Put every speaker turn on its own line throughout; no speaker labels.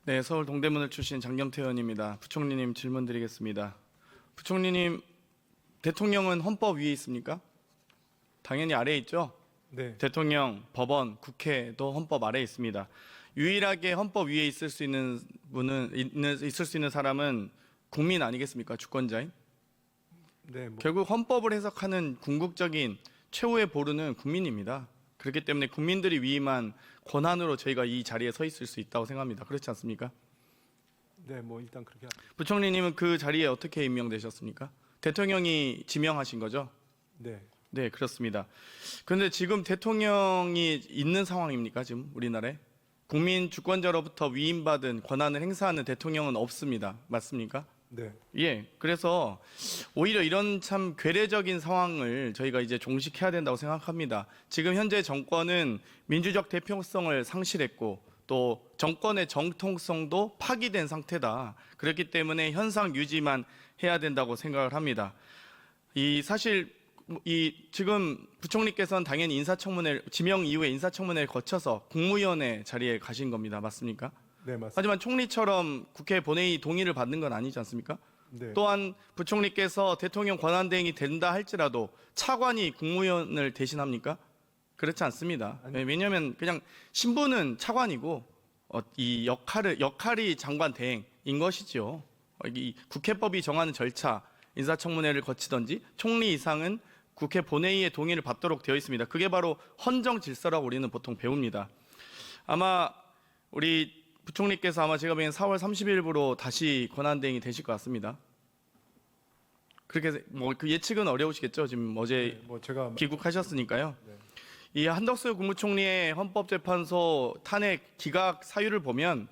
네, 서울 동대문을 출신 장경태 의원입니다. 부총리님 질문 드리겠습니다. 부총리님, 대통령은 헌법 위에 있습니까? 당연히 아래에 있죠?
네,
대통령, 법원, 국회도 헌법 아래에 있습니다. 유일하게 헌법 위에 있을 수 있는 사람은 국민 아니겠습니까? 주권자인.
네,
결국 헌법을 해석하는 궁극적인 최후의 보루는 국민입니다. 그렇기 때문에 국민들이 위임한 권한으로 저희가 이 자리에 서 있을 수 있다고 생각합니다. 그렇지 않습니까?
네, 일단 그렇게.
부총리님은 그 자리에 어떻게 임명되셨습니까? 대통령이 지명하신 거죠?
네,
네, 그렇습니다. 그런데 지금 대통령이 있는 상황입니까? 지금 우리나라에? 국민 주권자로부터 위임받은 권한을 행사하는 대통령은 없습니다. 맞습니까?
네,
예, 그래서 오히려 이런 참 괴뢰적인 상황을 저희가 이제 종식해야 된다고 생각합니다. 지금 현재 정권은 민주적 대표성을 상실했고 또 정권의 정통성도 파기된 상태다. 그렇기 때문에 현상 유지만 해야 된다고 생각을 합니다. 사실 지금 부총리께서는 당연히 지명 이후에 인사청문회를 거쳐서 국무위원회 자리에 가신 겁니다. 맞습니까?
네, 맞습니다.
하지만 총리처럼 국회 본회의 동의를 받는 건 아니지 않습니까?
네,
또한 부총리께서 대통령 권한대행이 된다 할지라도 차관이 국무위원을 대신합니까? 그렇지 않습니다. 왜냐하면 그냥 신분은 차관이고 이 역할이 장관 대행인 것이죠. 이 국회법이 정하는 절차, 인사청문회를 거치든지 총리 이상은 국회 본회의의 동의를 받도록 되어 있습니다. 그게 바로 헌정 질서라고 우리는 보통 배웁니다. 아마 우리 부총리께서 아마 제가 보기엔 4월 30일부로 다시 권한대행이 되실 것 같습니다. 그렇게 그 예측은 어려우시겠죠. 지금 어제
제가
귀국하셨으니까요.
네.
이 한덕수 국무총리의 헌법재판소 탄핵 기각 사유를 보면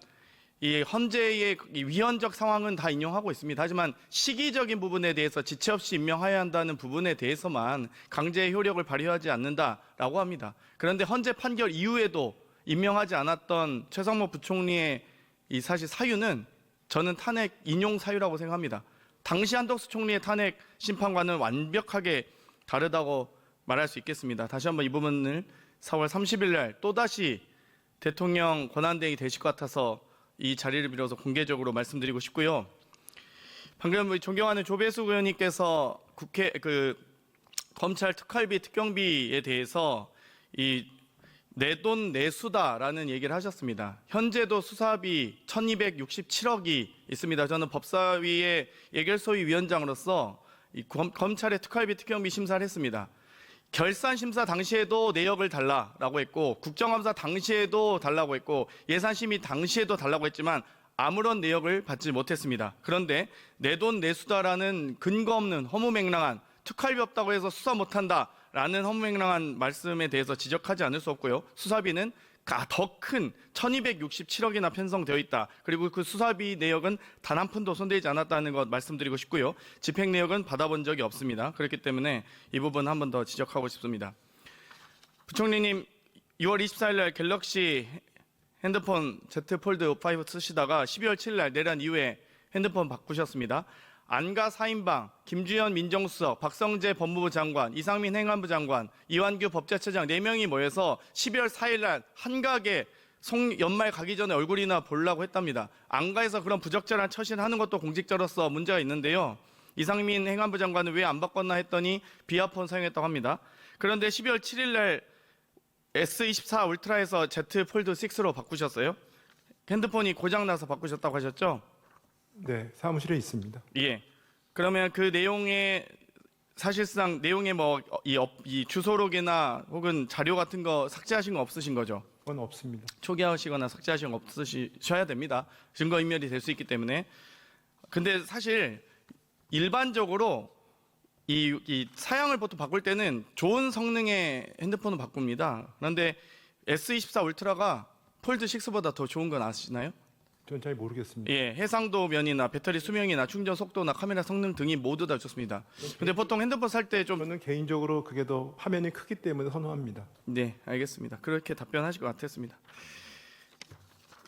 이 현재의 위헌적 상황은 다 인용하고 있습니다. 하지만 시기적인 부분에 대해서 지체 없이 임명해야 한다는 부분에 대해서만 강제의 효력을 발휘하지 않는다라고 합니다. 그런데 헌재 판결 이후에도 임명하지 않았던 최상목 부총리의 이 사실 사유는 저는 탄핵 인용 사유라고 생각합니다. 당시 한덕수 총리의 탄핵 심판과는 완벽하게 다르다고 말할 수 있겠습니다. 다시 한번 이 부분을 4월 30일 날 또다시 대통령 권한대행이 되실 것 같아서 이 자리를 빌어서 공개적으로 말씀드리고 싶고요. 방금 존경하는 조배수 의원님께서 검찰 특활비 특경비에 대해서 이 내 돈 내수다라는 얘기를 하셨습니다. 현재도 수사비 1267억이 있습니다. 저는 법사위의 예결소위 위원장으로서 이 검찰의 특활비 특경비 심사를 했습니다. 결산 심사 당시에도 내역을 달라라고 했고 국정감사 당시에도 달라고 했고 예산심의 당시에도 달라고 했지만 아무런 내역을 받지 못했습니다. 그런데 내 돈 내수다라는 근거 없는 허무맹랑한 특활비 없다고 해서 수사 못한다라는 허무맹랑한 말씀에 대해서 지적하지 않을 수 없고요. 수사비는 더 큰 1267억이나 편성되어 있다. 그리고 그 수사비 내역은 단 한 푼도 손대지 않았다는 것 말씀드리고 싶고요. 집행 내역은 받아본 적이 없습니다. 그렇기 때문에 이 부분 한 번 더 지적하고 싶습니다. 부총리님 6월 24일 날 갤럭시 핸드폰 Z 폴드 5 쓰시다가 12월 7일 날 내란 이후에 핸드폰 바꾸셨습니다. 안가 4인방, 김주현 민정수석, 박성재 법무부 장관, 이상민 행안부 장관, 이완규 법제처장 4명이 모여서 12월 4일 날 한가하게 연말 가기 전에 얼굴이나 보려고 했답니다. 안가에서 그런 부적절한 처신을 하는 것도 공직자로서 문제가 있는데요. 이상민 행안부 장관은 왜 안 바꿨나 했더니 비아폰 사용했다고 합니다. 그런데 12월 7일 날 S24 울트라에서 Z 폴드 6로 바꾸셨어요? 핸드폰이 고장나서 바꾸셨다고 하셨죠?
네, 사무실에 있습니다.
예. 그러면 그 내용에 사실상 내용에 이 주소록이나 혹은 자료 같은 거 삭제하신 거 없으신 거죠?
그건 없습니다.
초기화하시거나 삭제하신 거 없으셔야 됩니다. 증거인멸이 될 수 있기 때문에. 근데 사실 일반적으로 이 사양을 보통 바꿀 때는 좋은 성능의 핸드폰을 바꿉니다. 그런데 S24 울트라가 폴드 6보다 더 좋은 건 아시나요?
전 잘 모르겠습니다.
예, 해상도 면이나 배터리 수명이나 충전 속도나 카메라 성능 등이 모두 다 좋습니다. 근데 보통 핸드폰 살 때 좀
저는 개인적으로 그게 더 화면이 크기 때문에 선호합니다.
네, 알겠습니다. 그렇게 답변하실 것 같았습니다.